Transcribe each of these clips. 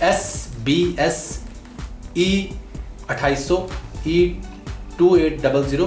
SBS E2800 E2800۔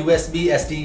USB SD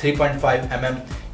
3.5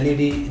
LED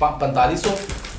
4500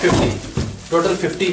50